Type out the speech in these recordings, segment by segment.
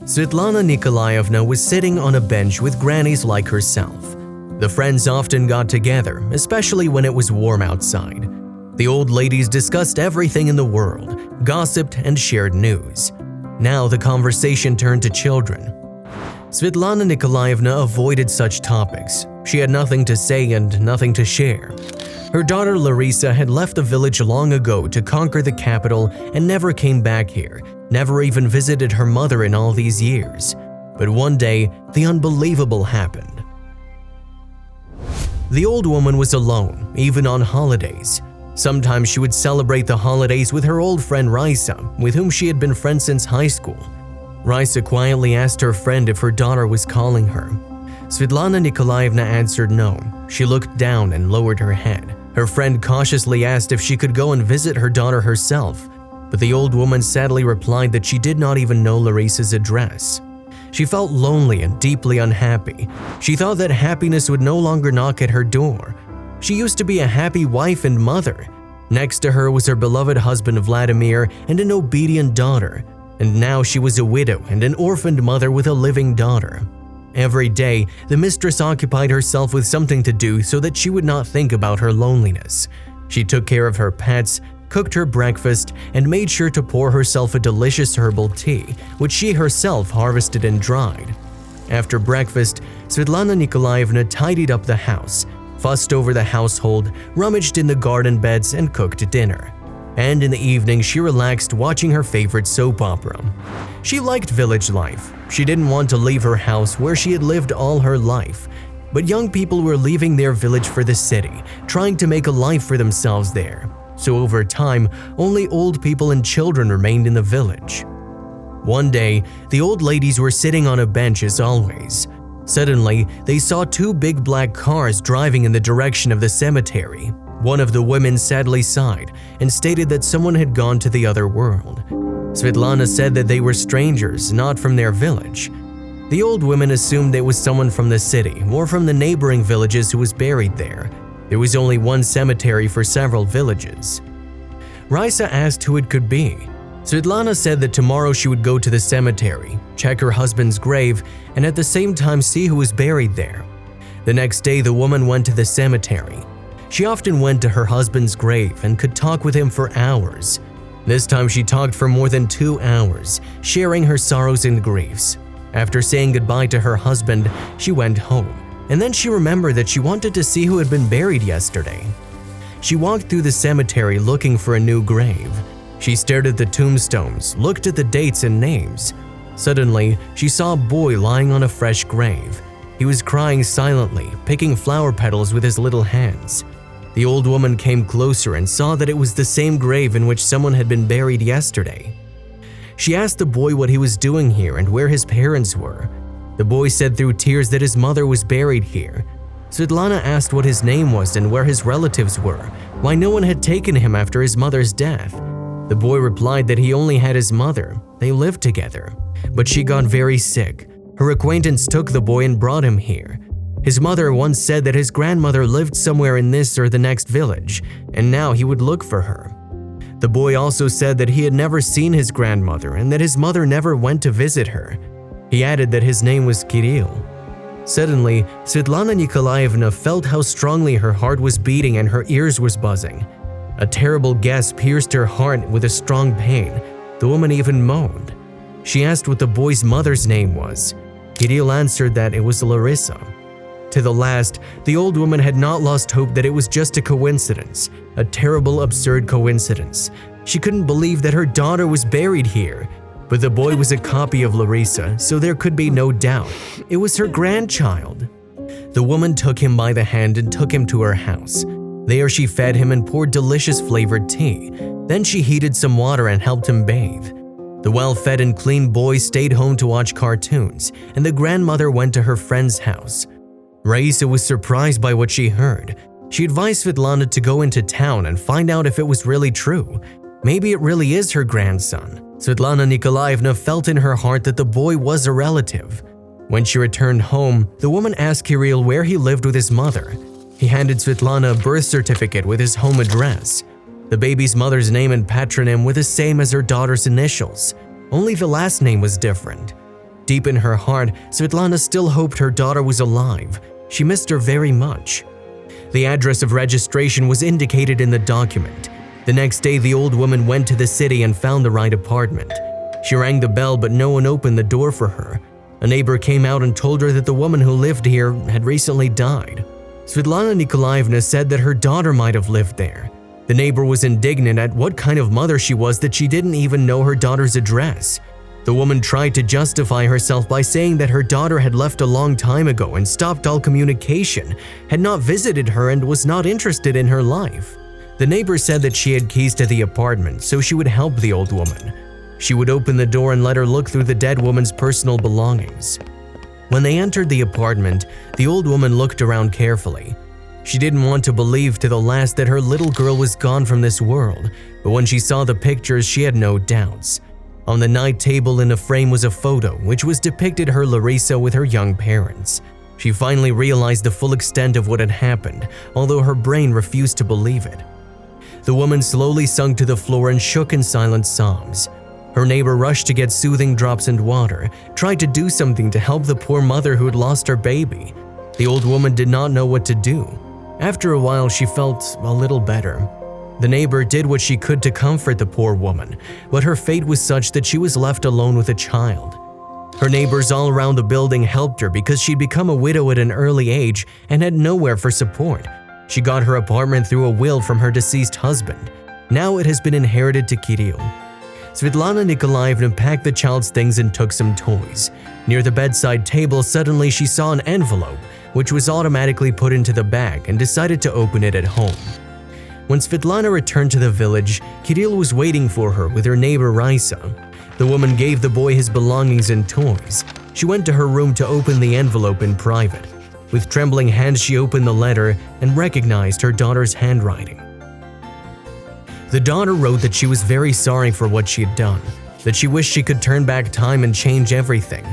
Svetlana Nikolaevna was sitting on a bench with grannies like herself. The friends often got together, especially when it was warm outside. The old ladies discussed everything in the world, gossiped, and shared news. Now the conversation turned to children. Svetlana Nikolaevna avoided such topics. She had nothing to say and nothing to share. Her daughter Larisa had left the village long ago to conquer the capital and never came back here, never even visited her mother in all these years. But one day, the unbelievable happened. The old woman was alone, even on holidays. Sometimes she would celebrate the holidays with her old friend Larisa, with whom she had been friends since high school. Larisa quietly asked her friend if her daughter was calling her. Svetlana Nikolaevna answered no. She looked down and lowered her head. Her friend cautiously asked if she could go and visit her daughter herself, but the old woman sadly replied that she did not even know Larisa's address. She felt lonely and deeply unhappy. She thought that happiness would no longer knock at her door. She used to be a happy wife and mother. Next to her was her beloved husband Vladimir and an obedient daughter. And now she was a widow and an orphaned mother with a living daughter. Every day, the mistress occupied herself with something to do so that she would not think about her loneliness. She took care of her pets, cooked her breakfast, and made sure to pour herself a delicious herbal tea, which she herself harvested and dried. After breakfast, Svetlana Nikolaevna tidied up the house, fussed over the household, rummaged in the garden beds, and cooked dinner. And in the evening, she relaxed watching her favorite soap opera. She liked village life. She didn't want to leave her house where she had lived all her life. But young people were leaving their village for the city, trying to make a life for themselves there. So over time, only old people and children remained in the village. One day, the old ladies were sitting on a bench as always. Suddenly, they saw two big black cars driving in the direction of the cemetery. One of the women sadly sighed and stated that someone had gone to the other world. Svetlana said that they were strangers, not from their village. The old women assumed it was someone from the city or from the neighboring villages who was buried there. There was only one cemetery for several villages. Larisa asked who it could be. Svetlana said that tomorrow she would go to the cemetery, check her husband's grave, and at the same time see who was buried there. The next day, the woman went to the cemetery. She often went to her husband's grave and could talk with him for hours. This time she talked for more than 2 hours, sharing her sorrows and griefs. After saying goodbye to her husband, she went home, and then she remembered that she wanted to see who had been buried yesterday. She walked through the cemetery looking for a new grave. She stared at the tombstones, looked at the dates and names. Suddenly, she saw a boy lying on a fresh grave. He was crying silently, picking flower petals with his little hands. The old woman came closer and saw that it was the same grave in which someone had been buried yesterday. She asked the boy what he was doing here and where his parents were. The boy said through tears that his mother was buried here. Svetlana asked what his name was and where his relatives were, why no one had taken him after his mother's death. The boy replied that he only had his mother. They lived together. But she got very sick. Her acquaintance took the boy and brought him here. His mother once said that his grandmother lived somewhere in this or the next village, and now he would look for her. The boy also said that he had never seen his grandmother and that his mother never went to visit her. He added that his name was Kirill. Suddenly, Svetlana Nikolaevna felt how strongly her heart was beating and her ears was buzzing. A terrible guess pierced her heart with a strong pain. The woman even moaned. She asked what the boy's mother's name was. Kirill answered that it was Larisa. To the last, the old woman had not lost hope that it was just a coincidence, a terrible, absurd coincidence. She couldn't believe that her daughter was buried here. But the boy was a copy of Larisa, so there could be no doubt. It was her grandchild. The woman took him by the hand and took him to her house. There she fed him and poured delicious flavored tea. Then she heated some water and helped him bathe. The well-fed and clean boy stayed home to watch cartoons, and the grandmother went to her friend's house. Larisa was surprised by what she heard. She advised Svetlana to go into town and find out if it was really true. Maybe it really is her grandson. Svetlana Nikolaevna felt in her heart that the boy was a relative. When she returned home, the woman asked Kirill where he lived with his mother. He handed Svetlana a birth certificate with his home address. The baby's mother's name and patronym were the same as her daughter's initials, only the last name was different. Deep in her heart, Svetlana still hoped her daughter was alive. She missed her very much. The address of registration was indicated in the document. The next day, the old woman went to the city and found the right apartment. She rang the bell, but no one opened the door for her. A neighbor came out and told her that the woman who lived here had recently died. Svetlana Nikolaevna said that her daughter might have lived there. The neighbor was indignant at what kind of mother she was that she didn't even know her daughter's address. The woman tried to justify herself by saying that her daughter had left a long time ago and stopped all communication, had not visited her and was not interested in her life. The neighbor said that she had keys to the apartment, so she would help the old woman. She would open the door and let her look through the dead woman's personal belongings. When they entered the apartment, the old woman looked around carefully. She didn't want to believe to the last that her little girl was gone from this world, but when she saw the pictures, she had no doubts. On the night table in a frame was a photo which was depicted her Larisa with her young parents. She finally realized the full extent of what had happened, although her brain refused to believe it. The woman slowly sunk to the floor and shook in silent sobs. Her neighbor rushed to get soothing drops and water, tried to do something to help the poor mother who had lost her baby. The old woman did not know what to do. After a while, she felt a little better. The neighbor did what she could to comfort the poor woman, but her fate was such that she was left alone with a child. Her neighbors all around the building helped her because she'd become a widow at an early age and had nowhere for support. She got her apartment through a will from her deceased husband. Now it has been inherited to Kirill. Svetlana Nikolaevna packed the child's things and took some toys. Near the bedside table, suddenly she saw an envelope, which was automatically put into the bag, and decided to open it at home. When Svetlana returned to the village, Kirill was waiting for her with her neighbor Larisa. The woman gave the boy his belongings and toys. She went to her room to open the envelope in private. With trembling hands, she opened the letter and recognized her daughter's handwriting. The daughter wrote that she was very sorry for what she had done, that she wished she could turn back time and change everything.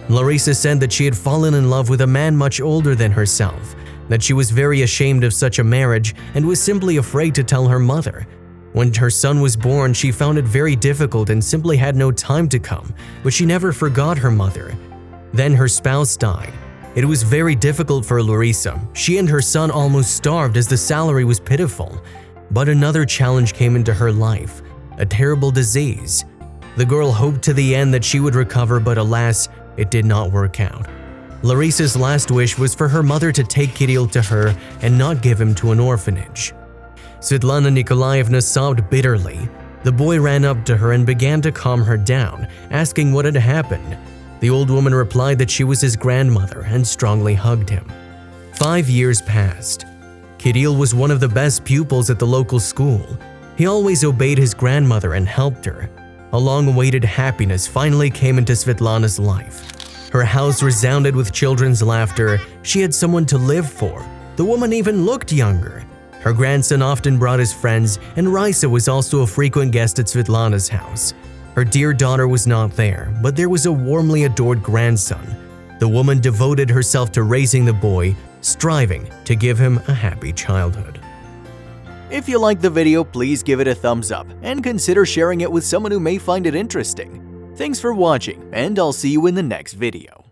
Larisa said that she had fallen in love with a man much older than herself, that she was very ashamed of such a marriage and was simply afraid to tell her mother. When her son was born, she found it very difficult and simply had no time to come, but she never forgot her mother. Then her spouse died. It was very difficult for Larisa. She and her son almost starved as the salary was pitiful. But another challenge came into her life, a terrible disease. The girl hoped to the end that she would recover, but alas, it did not work out. Larisa's last wish was for her mother to take Kirill to her and not give him to an orphanage. Svetlana Nikolaevna sobbed bitterly. The boy ran up to her and began to calm her down, asking what had happened. The old woman replied that she was his grandmother and strongly hugged him. 5 years passed. Kirill was one of the best pupils at the local school. He always obeyed his grandmother and helped her. A long-awaited happiness finally came into Svetlana's life. Her house resounded with children's laughter. She had someone to live for. The woman even looked younger. Her grandson often brought his friends, and Larisa was also a frequent guest at Svetlana's house. Her dear daughter was not there, but there was a warmly adored grandson. The woman devoted herself to raising the boy, striving to give him a happy childhood. If you liked the video, please give it a thumbs up and consider sharing it with someone who may find it interesting. Thanks for watching, and I'll see you in the next video.